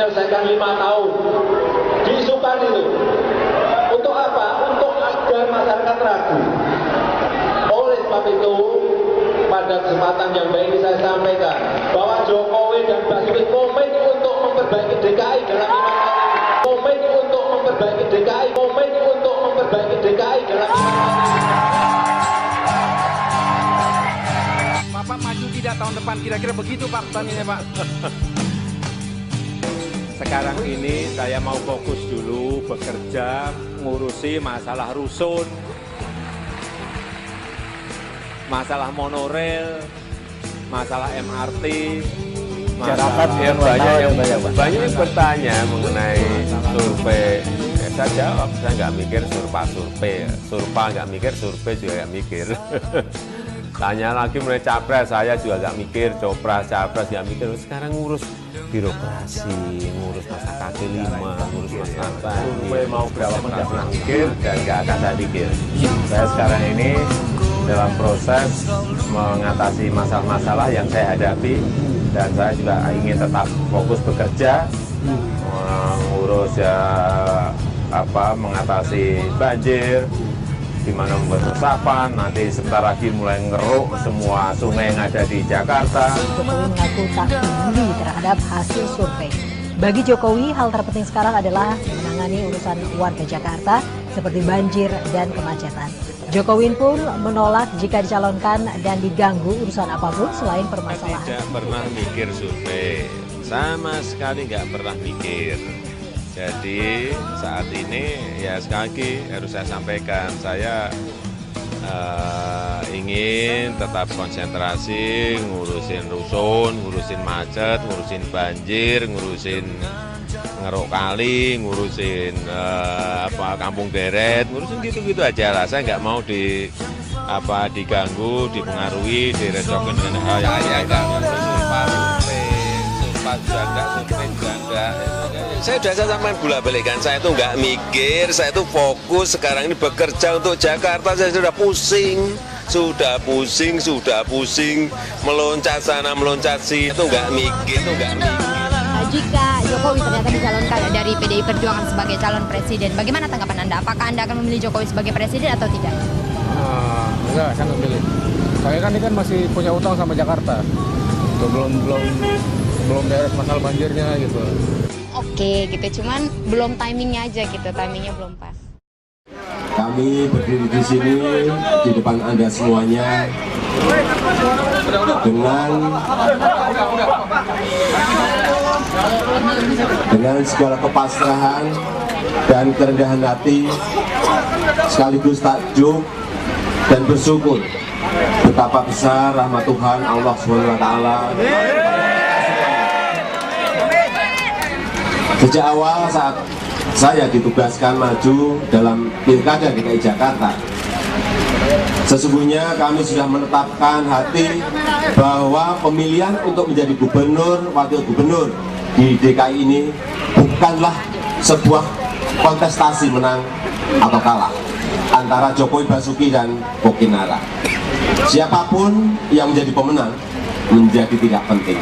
menyelesaikan 5 tahun. Diisukan itu. Untuk apa? Untuk agar masyarakat ragu. Oleh sebab itu, pada kesempatan yang baik ini saya sampaikan bahwa Jokowi dan Basuki komit untuk memperbaiki DKI dalam 5 tahun. Komit untuk memperbaiki DKI. Komit untuk memperbaiki DKI dalam 5 tahun. Bapak maju tidak tahun depan, kira-kira begitu Pak pertanyaannya Pak. Sekarang ini saya mau fokus dulu bekerja, ngurusi masalah rusun, masalah monorail, masalah MRT, masyarakat yang banyak yang bertanya mengenai survei. Saya jawab, saya nggak mikir surpa nggak mikir, survei juga nggak mikir. Tanya lagi mengenai capres, saya juga nggak mikir, capres nggak mikir. Sekarang ngurus birokrasi, ngurus masa kaki 5, ngurus masa survei mau berapa nggak pernah mikir dan nggak akan saya pikir. Saya sekarang ini dalam proses mengatasi masalah-masalah yang saya hadapi dan saya juga ingin tetap fokus bekerja, mengurus mengatasi banjir, di mana membuat resapan, nanti sebentar lagi mulai ngeruk semua sungai yang ada di Jakarta. Jokowi mengaku tak peduli terhadap hasil survei. Bagi Jokowi, hal terpenting sekarang adalah menangani urusan warga Jakarta seperti banjir dan kemacetan. Jokowi pun menolak jika dicalonkan dan diganggu urusan apapun selain permasalahan. Saya tidak pernah mikir survei, sama sekali nggak pernah mikir. Jadi saat ini ya sekali lagi harus saya sampaikan, saya ingin tetap konsentrasi ngurusin rusun, ngurusin macet, ngurusin banjir, ngurusin ngeruk kali, ngurusin kampung deret, ngurusin gitu-gitu aja lah. Saya nggak mau diganggu, dipengaruhi, direcokin dengan hal yang enggak. Survei juga enggak. Saya sudah sampaikan bolak-balik kan, saya itu nggak mikir, saya itu fokus sekarang ini bekerja untuk Jakarta. Saya sudah pusing, meloncat sana, meloncat sini, itu nggak mikir. Jika Jokowi ternyata dicalonkan dari PDI Perjuangan sebagai calon presiden, bagaimana tanggapan Anda? Apakah Anda akan memilih Jokowi sebagai presiden atau tidak? Enggak, saya nggak pilih. Saya kan ini kan masih punya utang sama Jakarta. Itu belum beres masalah banjirnya gitu. Oke gitu, cuman belum timingnya aja gitu, timingnya belum pas. Kami berdiri di sini di depan Anda semuanya dengan segala kepasrahan dan kerendahan hati, sekaligus takjub dan bersyukur betapa besar rahmat Tuhan Allah SWT. Sejak awal saat saya ditugaskan maju dalam Pilkada DKI Jakarta, sesungguhnya kami sudah menetapkan hati bahwa pemilihan untuk menjadi gubernur, wakil gubernur di DKI ini bukanlah sebuah kontestasi menang atau kalah antara Jokowi, Basuki, dan Bokinara. Siapapun yang menjadi pemenang menjadi tidak penting,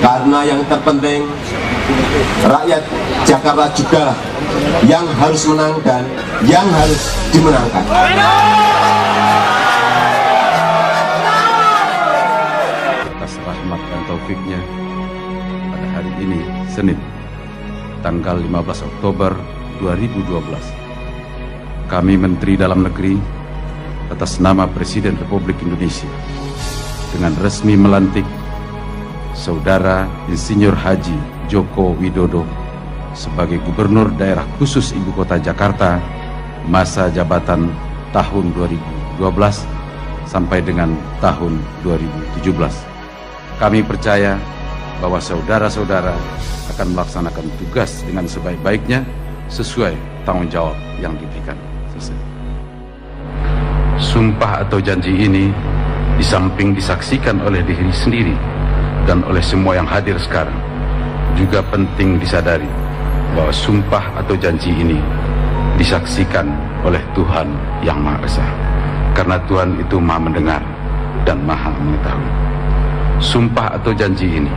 karena yang terpenting rakyat Jakarta juga yang harus menang dan yang harus dimenangkan. Atas rahmat dan taufiknya, pada hari ini, Senin, tanggal 15 Oktober 2012, kami Menteri Dalam Negeri atas nama Presiden Republik Indonesia dengan resmi melantik Saudara Insinyur Haji Joko Widodo sebagai Gubernur Daerah Khusus Ibu Kota Jakarta masa jabatan tahun 2012 sampai dengan tahun 2017. Kami percaya bahwa saudara-saudara akan melaksanakan tugas dengan sebaik-baiknya sesuai tanggung jawab yang diberikan. Sumpah atau janji ini di samping disaksikan oleh diri sendiri dan oleh semua yang hadir sekarang, juga penting disadari bahwa sumpah atau janji ini disaksikan oleh Tuhan Yang Maha Esa, karena Tuhan itu Maha mendengar dan Maha mengetahui. Sumpah atau janji ini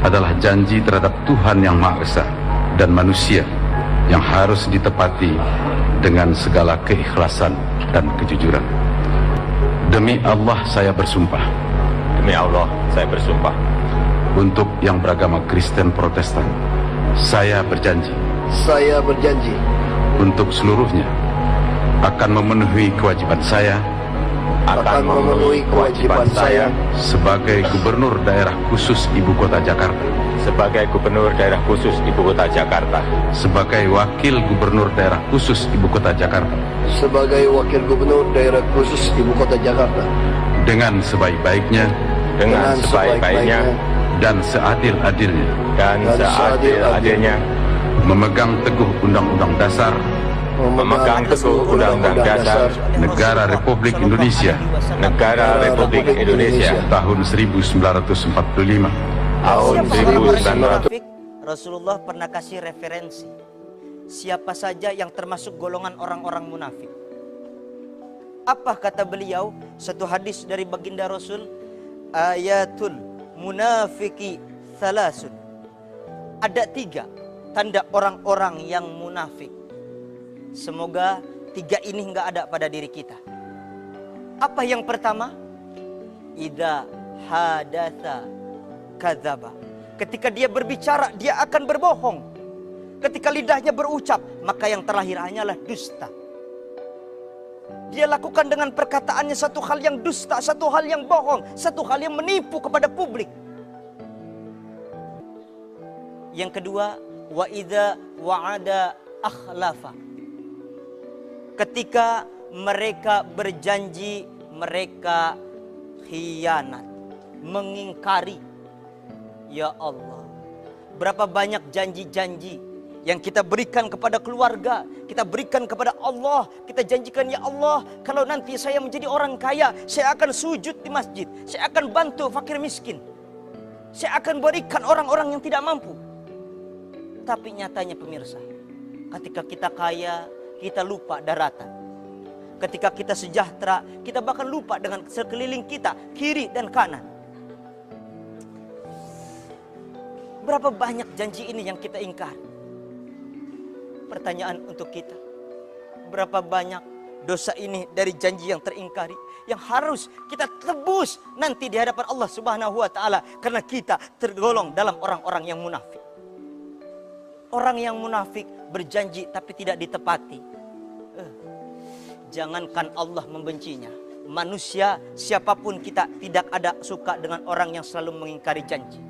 adalah janji terhadap Tuhan Yang Maha Esa dan manusia yang harus ditepati dengan segala keikhlasan dan kejujuran. Demi Allah saya bersumpah. Demi Allah saya bersumpah. Untuk yang beragama Kristen Protestan, saya berjanji. Saya berjanji. Untuk seluruhnya, akan memenuhi kewajiban saya. Akan memenuhi kewajiban saya. Sebagai Gubernur Daerah Khusus Ibu Kota Jakarta. Sebagai Gubernur Daerah Khusus Ibu Kota Jakarta. Sebagai Wakil Gubernur Daerah Khusus Ibu Kota Jakarta. Sebagai Wakil Gubernur Daerah Khusus Ibu Kota Jakarta. Dengan sebaik-baiknya. Dengan sebaik-baiknya. Dan seadil-adilnya. Dan seadil-adilnya. Memegang teguh Undang-Undang Dasar. Memegang teguh Undang-Undang Dasar Negara Republik Indonesia. Negara Republik Indonesia. Tahun 1945. Tahun 1945. Rasulullah pernah kasih referensi siapa saja yang termasuk golongan orang-orang munafik. Apa kata beliau? Satu hadis dari baginda Rasul, ayatul munafiki thalasun. Ada 3 tanda orang-orang yang munafik. Semoga 3 ini enggak ada pada diri kita. Apa yang pertama? Idza hadatsa kadzaba. Ketika dia berbicara, dia akan berbohong. Ketika lidahnya berucap, maka yang terlahir hanyalah dusta. Dia lakukan dengan perkataannya satu hal yang dusta, satu hal yang bohong, satu hal yang menipu kepada publik. Yang kedua, wa idza wa'ada akhlafa. Ketika mereka berjanji, mereka khianat, mengingkari. Ya Allah, berapa banyak janji-janji yang kita berikan kepada keluarga, kita berikan kepada Allah. Kita janjikan, ya Allah, kalau nanti saya menjadi orang kaya, saya akan sujud di masjid, saya akan bantu fakir miskin, saya akan berikan orang-orang yang tidak mampu. Tapi nyatanya pemirsa, ketika kita kaya, kita lupa daratan. Ketika kita sejahtera, kita bahkan lupa dengan sekeliling kita, kiri dan kanan. Berapa banyak janji ini yang kita ingkar? Pertanyaan untuk kita, berapa banyak dosa ini dari janji yang teringkari, yang harus kita tebus nanti di hadapan Allah Subhanahu wa Ta'ala, karena kita tergolong dalam orang-orang yang munafik. Orang yang munafik berjanji tapi tidak ditepati. Jangankan Allah membencinya, manusia siapapun kita tidak ada suka dengan orang yang selalu mengingkari janji.